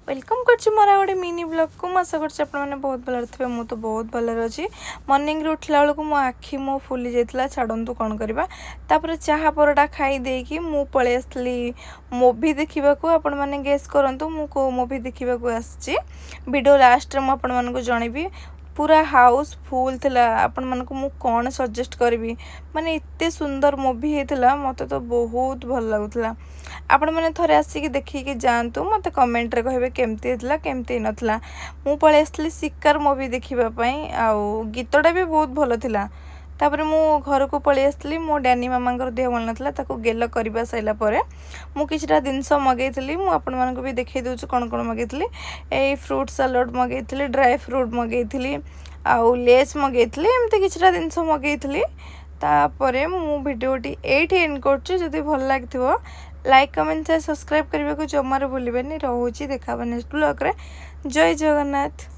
Welcome करछि मोर गोटे mini blog को आशा करछि आपण माने बहुत भल थे मु तो बहुत भल अच्छी मॉर्निंग रे उठला बेलू मो आखि मो फुली जाइतिला छाड़ंतु कौन करबा तापर चाहा परोटा खाई देकी मु पळे आसली मूवी देखिबा को आपण माने गेस करंतु मु को मूवी देखिबा को आछि वीडियो लास्ट रे मु आपण माने को जणीबी पूरा हाउस फुल थिला आपण मन को मु कौन सजेस्ट करबी माने इत्ते सुंदर मूवी हेतिला मते तो बहुत भल लागुतला आपण माने थरे आसी देखि कि जानतु मते कमेंट रे कहबे केमती हेतिला केमती नथला मु पळे आसली शिकार मूवी देखिबा पई आ गीतडा भी बहुत भलो थिला तापर मु घर को पळे आसली मो डैनी मामांकर देह भल नथला ताको गेल करबा सैला परे मु किछटा दिनस मगेइतली मु आपण मन को भी देखै दोछु कोन कोन मगेइतली ए फ्रूट सलाड मगेइतली ड्राई फ्रूट मगेइतली आउ लेस मगेइतली एमते किछटा दिनस मगेइतली तापरे मु वीडियोटी एठी एंड करछु जदि भल लागथिबो लाइक कमेंट से सब्सक्राइब करबा को जमार भूलिबेनी रहउची देखाबा नेक्स्ट ब्लॉग रे जय जगन्नाथ।